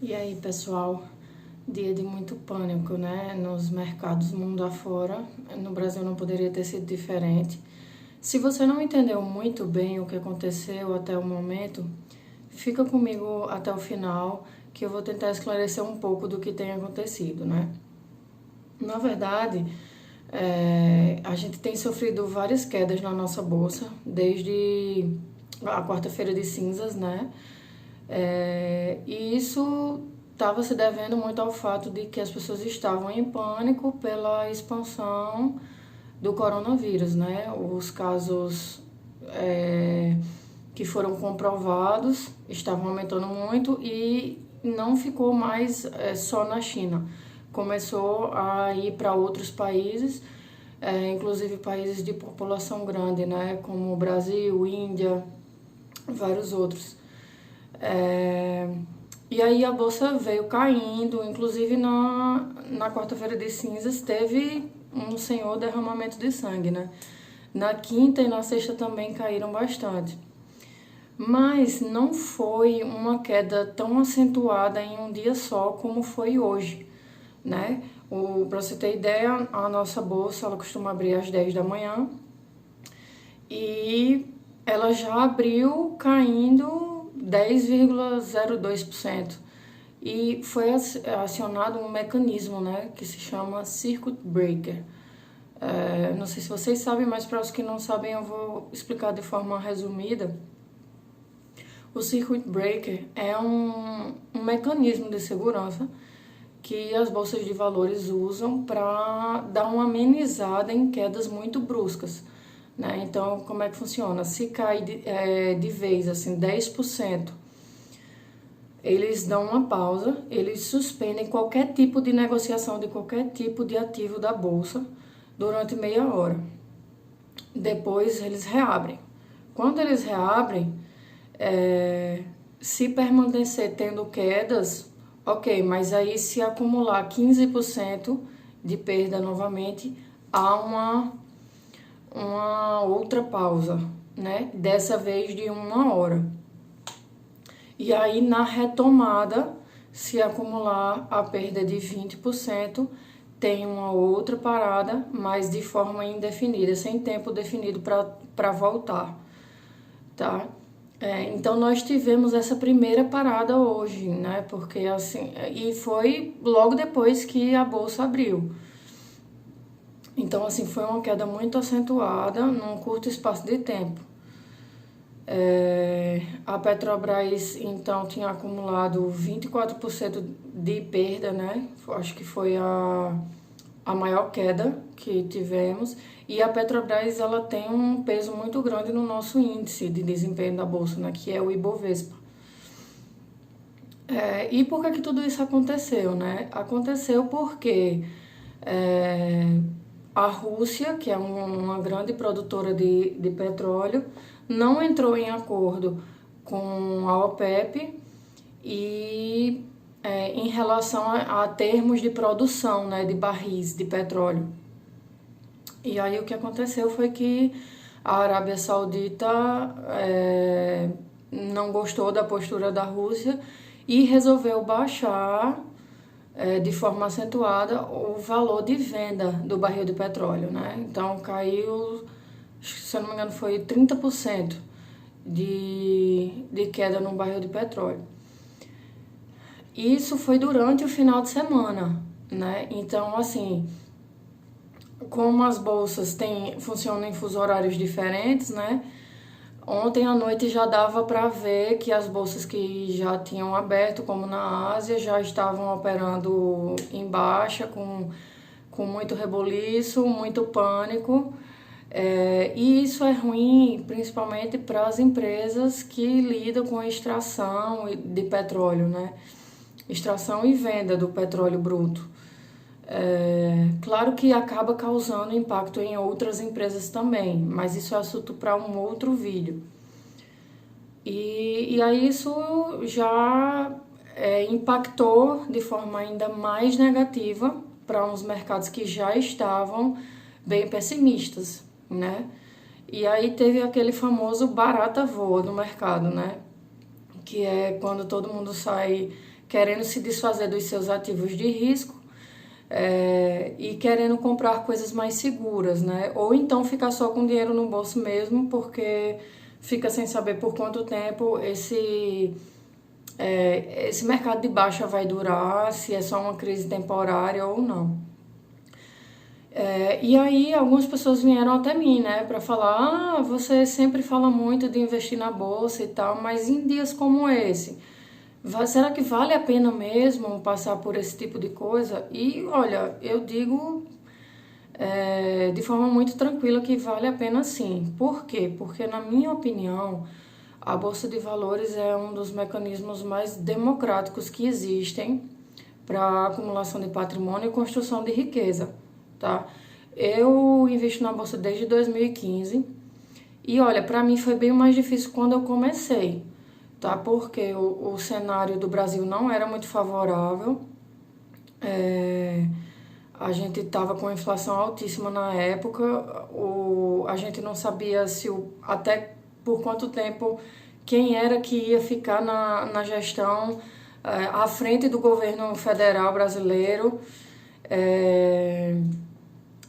E aí, pessoal, dia de muito pânico, né? Nos mercados mundo afora. No Brasil não poderia ter sido diferente. Se você não entendeu muito bem o que aconteceu até o momento, fica comigo até o final, que eu vou tentar esclarecer um pouco do que tem acontecido, né? Na verdade, a gente tem sofrido várias quedas na nossa bolsa, desde a quarta-feira de cinzas, né? E isso estava se devendo muito ao fato de que as pessoas estavam em pânico pela expansão do coronavírus, né? Os casos que foram comprovados estavam aumentando muito e não ficou mais só na China. Começou a ir para outros países, inclusive países de população grande, né? Como Brasil, Índia, vários outros. E aí a bolsa veio caindo, inclusive na quarta-feira de cinzas teve um senhor derramamento de sangue, né? Na quinta e na sexta também caíram bastante. Mas não foi uma queda tão acentuada em um dia só como foi hoje, né? Para você ter ideia, a nossa bolsa ela costuma abrir às 10 da manhã e ela já abriu caindo 10,02%. E foi acionado um mecanismo, né, que se chama Circuit Breaker. Não sei se vocês sabem, mas para os que não sabem eu vou explicar de forma resumida. O Circuit Breaker é um mecanismo de segurança que as bolsas de valores usam para dar uma amenizada em quedas muito bruscas, né? Então, como é que funciona? Se cai de vez, assim, 10%, eles dão uma pausa, eles suspendem qualquer tipo de negociação de qualquer tipo de ativo da bolsa durante meia hora. Depois, eles reabrem. Quando eles reabrem, se permanecer tendo quedas, ok, mas aí se acumular 15% de perda novamente, há uma outra pausa, né? Dessa vez de uma hora. E aí na retomada, se acumular a perda de 20%, tem uma outra parada, mas de forma indefinida, sem tempo definido para voltar, tá? Então nós tivemos essa primeira parada hoje, né? Porque assim, e foi logo depois que a bolsa abriu. Então assim, foi uma queda muito acentuada num curto espaço de tempo. A Petrobras então tinha acumulado 24% de perda, né? Acho que foi a maior queda que tivemos. E a Petrobras ela tem um peso muito grande no nosso índice de desempenho da bolsa, né? Que é o Ibovespa. E por que tudo isso aconteceu, né? Aconteceu porque a Rússia, que é uma grande produtora de petróleo, não entrou em acordo com a OPEP e em relação a termos de produção, né, de barris de petróleo. E aí o que aconteceu foi que a Arábia Saudita não gostou da postura da Rússia e resolveu baixar de forma acentuada o valor de venda do barril de petróleo, né? Então caiu, se eu não me engano, foi 30% de queda no barril de petróleo. Isso foi durante o final de semana, né? Então, assim, como as bolsas funcionam em fusos horários diferentes, né? Ontem à noite já dava para ver que as bolsas que já tinham aberto, como na Ásia, já estavam operando em baixa, com muito reboliço, muito pânico. E isso é ruim principalmente para as empresas que lidam com a extração de petróleo, né? Extração e venda do petróleo bruto. Claro que acaba causando impacto em outras empresas também, mas isso é assunto para um outro vídeo. E aí isso já impactou de forma ainda mais negativa para uns mercados que já estavam bem pessimistas, né? E aí teve aquele famoso barata voa no mercado, né? Que é quando todo mundo sai querendo se desfazer dos seus ativos de risco, e querendo comprar coisas mais seguras, né? Ou então ficar só com dinheiro no bolso mesmo, porque fica sem saber por quanto tempo esse mercado de baixa vai durar, se é só uma crise temporária ou não. E aí algumas pessoas vieram até mim, né, para falar, você sempre fala muito de investir na bolsa e tal, mas em dias como esse, será que vale a pena mesmo passar por esse tipo de coisa? E olha, eu digo de forma muito tranquila que vale a pena sim. Por quê? Porque na minha opinião, a Bolsa de Valores é um dos mecanismos mais democráticos que existem para acumulação de patrimônio e construção de riqueza, tá? Eu invisto na bolsa desde 2015 e olha, para mim foi bem mais difícil quando eu comecei, tá? Porque o cenário do Brasil não era muito favorável, a gente estava com inflação altíssima na época, a gente não sabia até por quanto tempo quem era que ia ficar na gestão à frente do governo federal brasileiro.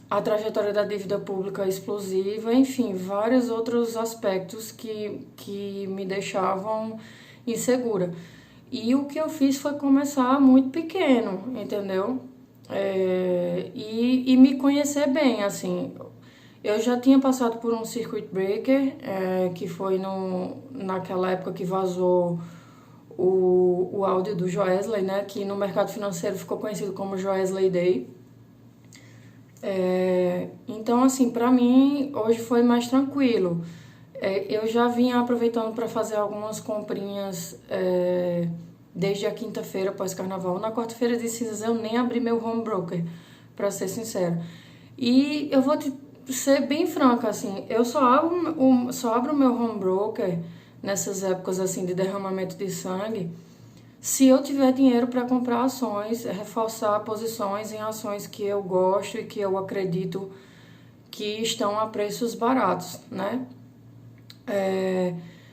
A trajetória da dívida pública explosiva, enfim, vários outros aspectos que me deixavam insegura. E o que eu fiz foi começar muito pequeno, entendeu? E me conhecer bem, assim. Eu já tinha passado por um circuit breaker, que foi naquela época que vazou o áudio do Joesley, né, que no mercado financeiro ficou conhecido como Joesley Day. Então, assim, para mim, hoje foi mais tranquilo. Eu já vinha aproveitando para fazer algumas comprinhas desde a quinta-feira pós-carnaval. Na quarta-feira de cinzas eu nem abri meu home broker, para ser sincero. E eu vou ser bem franca, assim, eu só abro o meu home broker nessas épocas assim de derramamento de sangue se eu tiver dinheiro para comprar ações, reforçar posições em ações que eu gosto e que eu acredito que estão a preços baratos, né?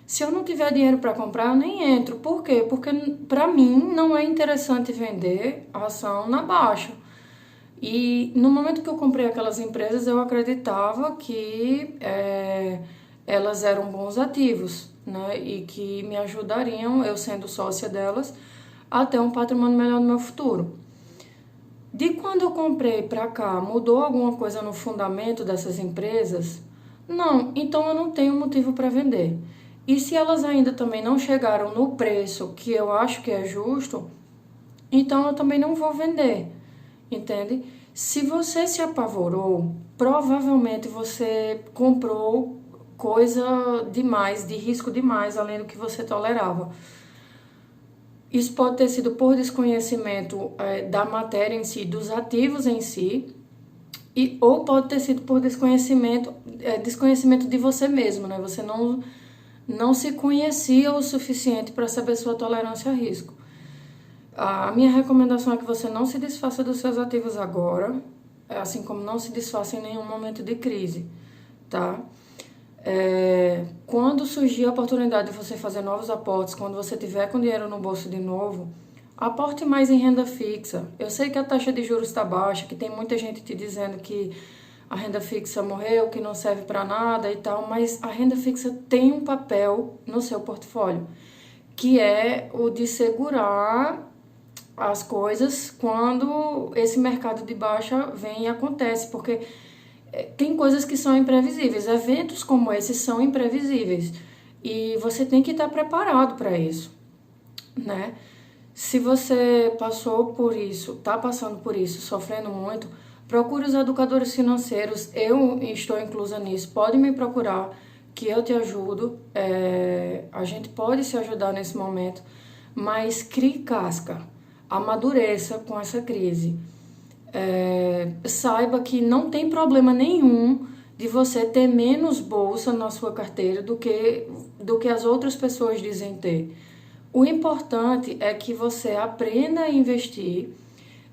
Se eu não tiver dinheiro para comprar, eu nem entro. Por quê? Porque para mim não é interessante vender a ação na baixa. E no momento que eu comprei aquelas empresas, eu acreditava que elas eram bons ativos, né? E que me ajudariam, eu sendo sócia delas, a ter um patrimônio melhor no meu futuro. De quando eu comprei para cá, mudou alguma coisa no fundamento dessas empresas? Não, então eu não tenho motivo para vender. E se elas ainda também não chegaram no preço que eu acho que é justo, então eu também não vou vender, entende? Se você se apavorou, provavelmente você comprou coisa demais, de risco demais, além do que você tolerava. Isso pode ter sido por desconhecimento da matéria em si, dos ativos em si, ou pode ter sido por desconhecimento de você mesmo, né? Você não se conhecia o suficiente para saber sua tolerância a risco. A minha recomendação é que você não se desfaça dos seus ativos agora, assim como não se desfaça em nenhum momento de crise, tá? Quando surgir a oportunidade de você fazer novos aportes, quando você tiver com dinheiro no bolso de novo, aporte mais em renda fixa. Eu sei que a taxa de juros está baixa, que tem muita gente te dizendo que a renda fixa morreu, que não serve para nada e tal, mas a renda fixa tem um papel no seu portfólio, que é o de segurar as coisas quando esse mercado de baixa vem e acontece, porque tem coisas que são imprevisíveis, eventos como esses são imprevisíveis e você tem que estar preparado para isso, né? Se você passou por isso, está passando por isso, sofrendo muito, procure os educadores financeiros, eu estou inclusa nisso, pode me procurar que eu te ajudo, a gente pode se ajudar nesse momento, mas crie casca, amadureça com essa crise. Saiba que não tem problema nenhum de você ter menos bolsa na sua carteira do que as outras pessoas dizem ter. O importante é que você aprenda a investir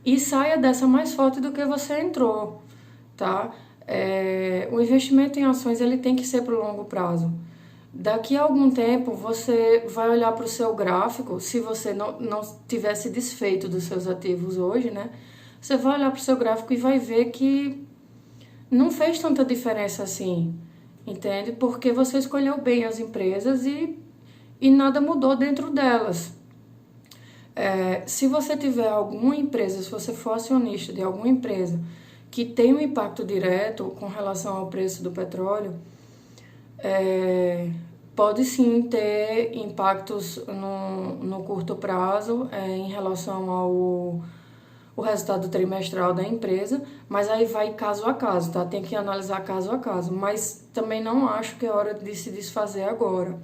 e saia dessa mais forte do que você entrou, tá? O investimento em ações ele tem que ser para o longo prazo. Daqui a algum tempo você vai olhar para o seu gráfico, se você não tivesse desfeito dos seus ativos hoje, né? Você vai olhar para o seu gráfico e vai ver que não fez tanta diferença assim, entende? Porque você escolheu bem as empresas e nada mudou dentro delas. Se você tiver alguma empresa, se você for acionista de alguma empresa que tem um impacto direto com relação ao preço do petróleo, pode sim ter impactos no curto prazo em relação ao o resultado trimestral da empresa, mas aí vai caso a caso, tá? Tem que analisar caso a caso, mas também não acho que é hora de se desfazer agora.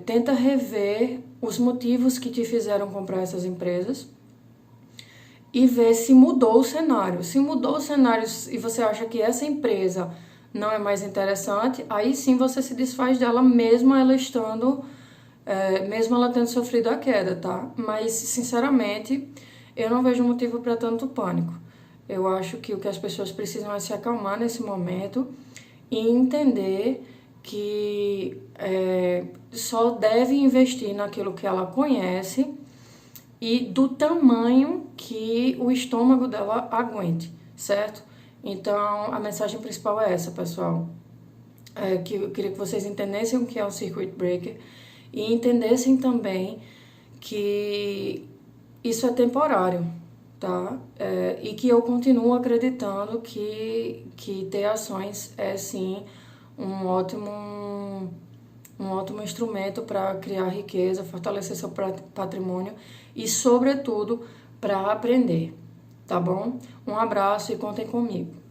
Tenta rever os motivos que te fizeram comprar essas empresas e ver se mudou o cenário. Se mudou o cenário e você acha que essa empresa não é mais interessante, aí sim você se desfaz dela, mesmo ela estando, mesmo ela tendo sofrido a queda, tá? Mas, sinceramente, eu não vejo motivo para tanto pânico. Eu acho que o que as pessoas precisam é se acalmar nesse momento e entender que só deve investir naquilo que ela conhece e do tamanho que o estômago dela aguente, certo? Então, a mensagem principal é essa, pessoal. Que eu queria que vocês entendessem o que é o Circuit Breaker e entendessem também que isso é temporário, tá? E que eu continuo acreditando que ter ações é sim um ótimo instrumento para criar riqueza, fortalecer seu patrimônio e, sobretudo, para aprender, tá bom? Um abraço e contem comigo.